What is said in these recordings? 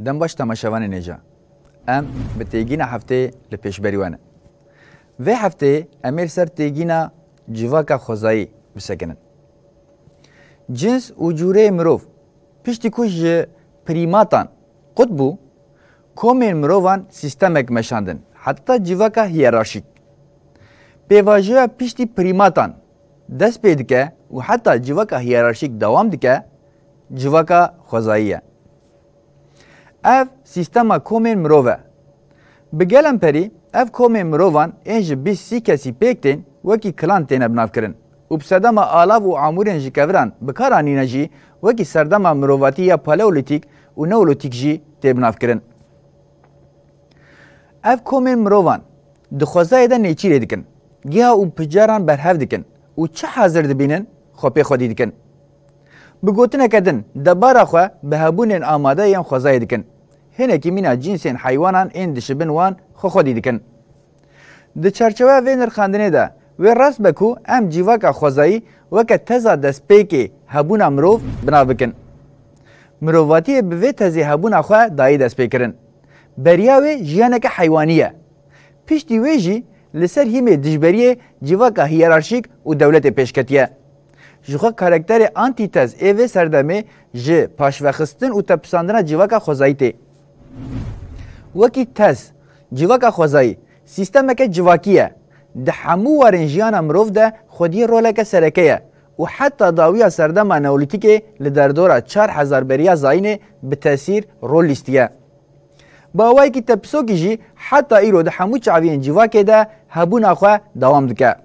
دم باش تماشاوان نجا ام به تیگینا هفته لپیشبریوانه و هفته امیر سر تیگینا جواکا خوزایی بسکنن جنس و جوره مروف پشتی کش پریماتان قطبو کومین مروفان سیستمک مشاندن حتی جواکا هیرارشیک پیواجه پشتی پریماتان دست پید که و حتی جواکا هیرارشیک دوام دکه جواکا خوزاییه اف سیستما کومین مروفه بگلم پری اف کومین مروفان انج 20 کسی پیکتین وکی کلان تینه بناف کرن و بسردما آلاف و عمورین جی کوران بکارانینه جی وکی سردما مروفاتی یا پالیولیتیک و نولوتیک جی تی بناف کرن اف کومین مروفان دخوزای ده نیچیره دکن گیها و پجاران برهف دکن و چه حاضر دبینن خوپی خودی دکن بگوتنه کدن دبارا خواه به هبونین آماده یم خوزای دکن هنه که مینا جنسین حیوانان این دشبن وان خودی دکن ده چرچوه وی نرخاندنه ده و راست بکو ام جیواکا خوزایی وکه تزا دست پیکی هبونا مروف بنا بکن مروفاتی به وی تزی هبونا خواه دایی دست پیکرن بریاوی جیانک حیوانیه پیشتی وی جی لسر هیمه دجبریه جیواکا هیرارشیک و دولت پیشکتیه جوخه کاراکتر آنتیتز ایوه سردمه جه پاشوخستن و تپساندنا جیواکا خوزایی تی وکی تز جیواکا خوزایی سیستم که جواکیه ده همو وارن جیانا مروف ده خودی رولک سرکیه و حتی داویا سردم نولیتیک لدردورا 4000 بریا زاینه به تاثیر رول لیستیه با وای که تپسوکی جی حتی ایرو ده همو چاوین جواکی ده هبون آخوا دوام دکه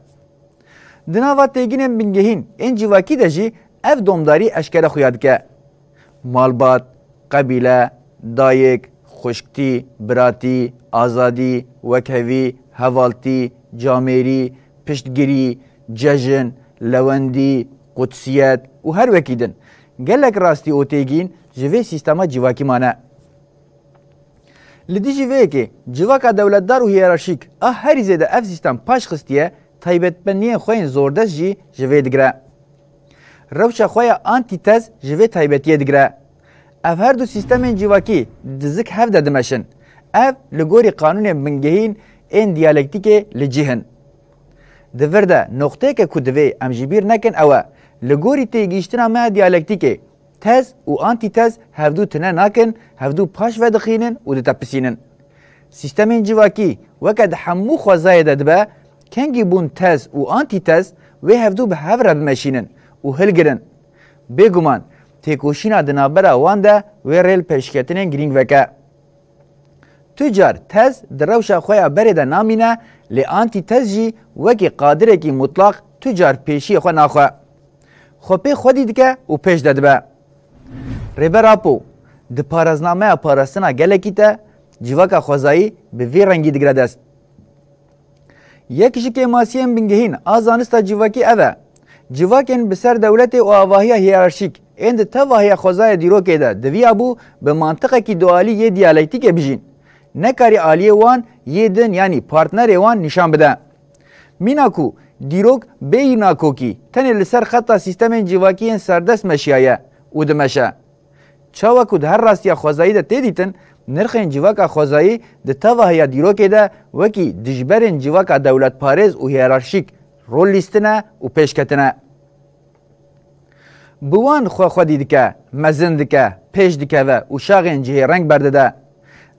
دناوا تیگین بنگهین این جواکی ده جی اف دومداری اشکره خویاد که مالبات، قبیله، دایک، خشکتی، براتی، آزادی، وکهوی، حوالتی، جامری، پشتگیری، ججن، لوندی، قدسیت و هر وکیدن گلک راستی او تیگین جوی سیستما جواکی مانه لدی جوی که جواکا دولتدار و هیرارشیک هر زیده اف سیستم پاش خستیه تایبت بنیه خوین زوردست جی جوی دگره روشا خویا آنتیتز جوی تایبتیه دگره اف هر دو سیستم جواکی دزک هف دمشن اف لگوری قانون منگهین این دیالکتیک لجیهن دورده نقطه که کدوی امجیبیر نکن اوه لگوری تیگیشتنا ما دیالکتیک تز و آنتیتز هفدو تنه ناکن هفدو پاش و دخینن و دتپسینن سیستم جواکی وکد همو خوزای ددبه کنگی بون تز و آنتیتز و هفدو به هفره بمشینن و هلگرن بگومان تیکوشینا دنابرا وانده و ریل پیشکتنین گرینگ وکه تجار تز دروشا خویا برده نامینه لی آنتی تز جی وکی قادره کی مطلق تجار پیشی خو ناخوا خوپی خودی دکه و پیش ددبه ریبر اپو د پارازنامه پاراستنا گلکی تا جواکا خوزایی به وی رنگی دگره دست یکیشی که ماسیم بنگهین آزانستا جواکی اوه جواکین بسر دولت و آواهی هیرارشیک اند تواهی خوزای دیرو که ده دوی ابو به منطقه کی دوالی یه دیالکتیک بجین نکاری آلیه وان یه دن یعنی پارتنر وان نشان بده میناکو دیروک بیناکو کی تنی لسر خطا سیستم جواکی سردست مشیایه او دمشه چاوکو ده هر راستی خوزایی ده تیدیتن نرخین جواکا خوزایی ده تواهی دیروک ده وکی دجبرین جواکا دولت پارز و هیرارشیک رول لیستنه و پیشکتنه بوان خودی دکه مزن دکه پیش دکه و شاغین جهی رنگ برده ده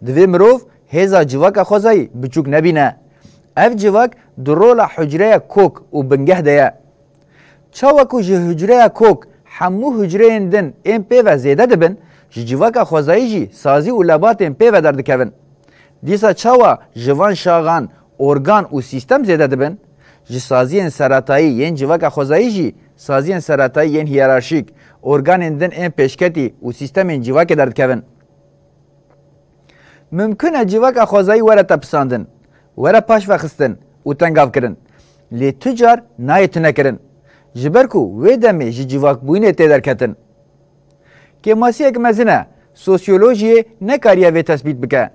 دوی مروف هزا جواکا خوزایی بچوک نبینه اف جواک درولا حجره کوک و بنگه ده چاوکو جه حجره کوک همو حجره دن این پیوه زیده دبن جواکا خوزایی جی سازی و لبات این پیوه در دکوین دیسا چاوا جوان شاغان ارگان و سیستم زیده دبن جی سازی سراتایی ین جواکا خوزایی جی سازی سراتایی ین هیرارشیک ارگان دن این پیشکتی و سیستم این جواک در دکوین ممکنه جواکا خوزایی وره تپساندن وره پاش وخستن و تنگاف کرن لی تجار نایتونه کرن جبرکو وی دمی جواک بوینه تیدر کتن که ماسی اک مزنه سوسیولوژی نکاریه وی تثبیت بکه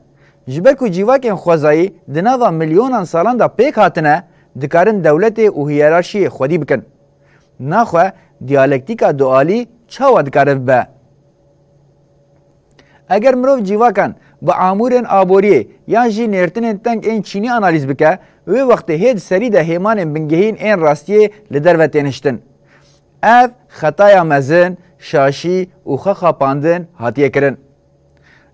جبرکو جواک خوزایی دناوا میلیونان سالان دا پیک هاتنه دکارن دولت و هیرارشی خودی بکن ناخواه دیالکتیکا دوالی چاوا دکاره به اگر مرو جیواکان با آمورن آبوریه یا جی نرتن تنگ این چینی آنالیز بکه و وقت هید سری ده همان بنگهین این راستیه لدر و تنشتن. اف خطای مزن، شاشی و خاپاندن هاتیه کرن.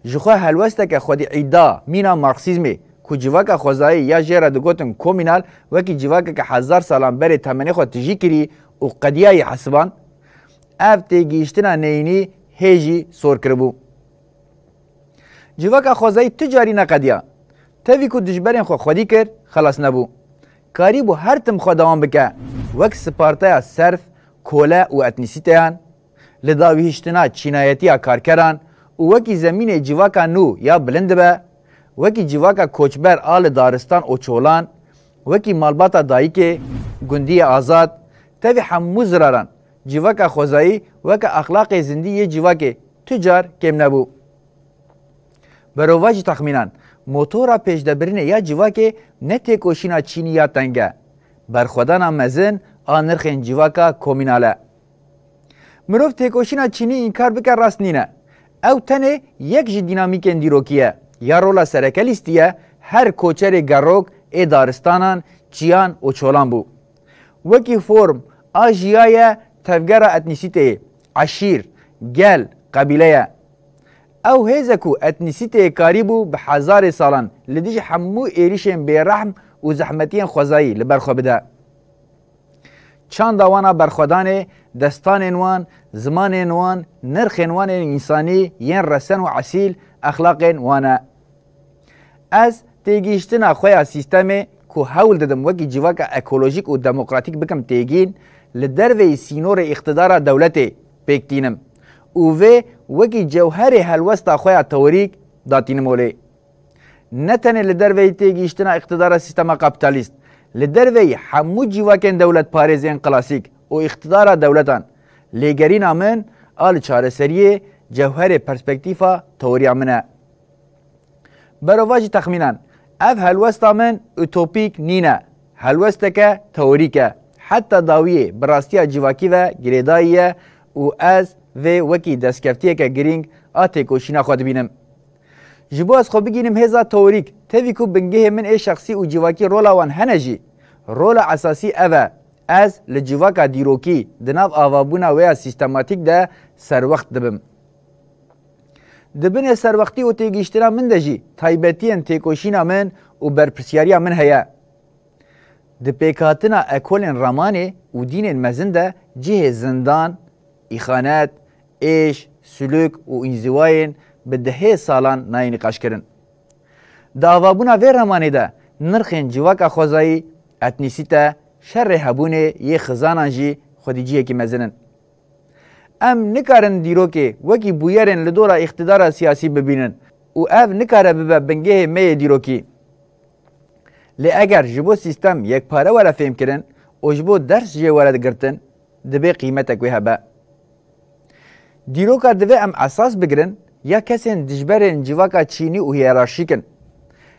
جخوا هلوسته که خودی عیدا مینا مارکسیزمی که جیواک خوزایی یا جیره دگوتن کومینال وکی جیواک که 1000 سالان بری تمنی خود تجی کری و قدیای حسبان اف تیگیشتنا نینی هیجی سور کربو. جیواک خوزایی تجاری نقدیا تاوی که دجبرین خو خودی کرد خلاص نبو. کاری بو هر تم خودوان بکه وک سپارتای صرف کوله و اتنیسیتیان لداویشتنا چینایتی کارکران و وکی زمین جیواکا نو یا بلند به وکی جیواکا کوچبر آل دارستان و چولان وکی مالباتا دایکه گندی آزاد تاوی همو زراران جیواکا خوزایی وکا اخلاق زندی جیواکه تجار کم نبو. برواج تخمینان موتورا پیش دبرینه یا جیواکه نه تکوشینا چینی یا تنگه برخودانا مزن آنرخین جیواکا کومیناله. مروف تکوشینا چینی اینکار بکر راست نینه او تنه یک جی دینامیک اندیروکیه یا رولا سرکلیستیه هر کوچر گروک ای دارستانان چیان و چولان بو. وکی فرم آجیای تفگر اتنیسیته عشیر گل قبیله او هیزکو اتنیسیته کاری بو به 1000 سالان لدیج همو ایریشن بیرحم و زحمتین خوزایی لبرخو بده. چند دوانا برخودانه دستان وان زمان وان نرخ وان انسانی ین رسن و عسیل اخلاق وانه. از تیگیشتنا خویا سیستم که حول دادم وکی جیواکا اکولوژیک و دموکراتیک بکم تیگین لدروی سینور اقتدار دولت پیکتینم او وکی جوهر حلوستا خویا توریک داتینم ولی. نتنه لدروی تیگیشتنا اقتدار سیستم کپیتالیست لدروی همو جیواکن دولت پارزین کلاسیک و اقتدار دولتان لیگرین آمن آل چارسریه جوهر پرسپکتیفا توری آمنه. برواج تخمینان اف هلوست آمن اوتوپیک نینه هلوسته توریکه حتی داویه براستیا جیواکی و گریداییه و از وکی دستکفتیه که گرینگ آتی کوشینا خود بینم. جبو از خوب بگینم هزا توریک تاوی کو بنگه من ای شخصی و جیواکی رولا وان هنجی رول اساسی اوه از لجیواکا دیروکی دناو آوابونا ویا سیستماتیک ده سروخت دبم. دبن سروختی و تیگیشتنا من دجی تایبتین تیکوشینا من و برپرسیاریا من هیا. دپیکاتنا اکولن رامانه و دین مزن ده جه زندان، ایخانت، ایش، سلوک و انزواین به 10 سالان نای نقاش کرن. داوابونا وی رامانه ده نرخین جیواکا خوزایی اتنیسیتا شر هبونه یه خزانان جی خودیجیه که مزنن. ام نکارن دیروکه وکی بویرن لدورا اقتدار سیاسی ببینن و اف نکاره ببه بنگه می دیروکی. لی اگر جبو سیستم یک پاره وره فهم کرن و جبو درس جه وره گرتن دبه قیمتک وی هبه. دیروکا دوه ام اساس بگرن یا کسین دجبرن جواکا چینی و هیرارشی کن.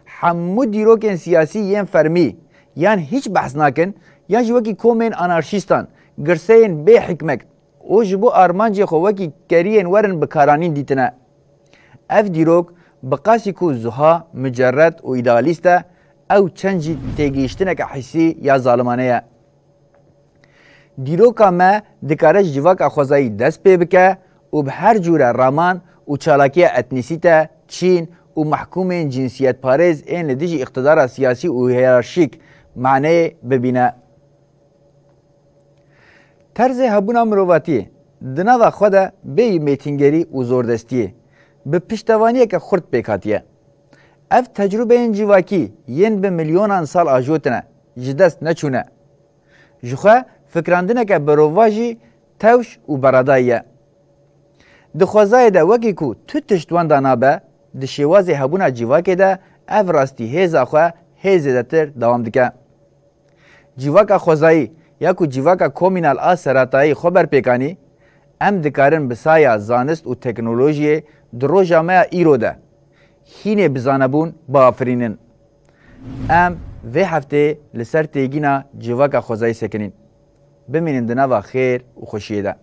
همو دیروکن سیاسی ین فرمی یان هیچ بحث نکن یا جوکی کومن آنارشیستان گرسین به حکمت او جبو آرمانجی خو وکی کریین ورن بکارانین دیتنه. اف دیروک بقاسی کو زها مجرد و ایدالیسته او چنجی تیگیشتنه که حسی یا ظالمانه. دیروکا ما دکارش جواکا خوزایی دست پی بکه و به هر جور رامان و چالاکی اتنیسیته چین و محکوم جنسیت پارز این لدیج اقتدار سیاسی و هیرارشیک معنی ببینه. طرز هبونا مروواتی دناوا خوده بی میتینگری و زوردستیه به پشتوانیه که خورد پیکاتیه. اف تجربه این جواکی ین به میلیونان سال آجوتنه جدست نچونه. جخواه فکراندنه که برواجی توش و براداییه. دخوازای ده وکی کو تو تشتوان دانابه ده شوازی هبونا جواکی ده اف راستی هیزا خواه هیزه ده تر دوام دکه. جواکا خوزایی یا کو جواکا کومینال آسراتایی خبر پیکانی ام دکارن بسایا زانست و تکنولوژی درو جامعه ایرو ده هینه بزانبون با آفرینن. ام وی هفته لسر تیگینا جواکا خوزایی سکنین. بمینن دنوا خیر و خوشیه ده.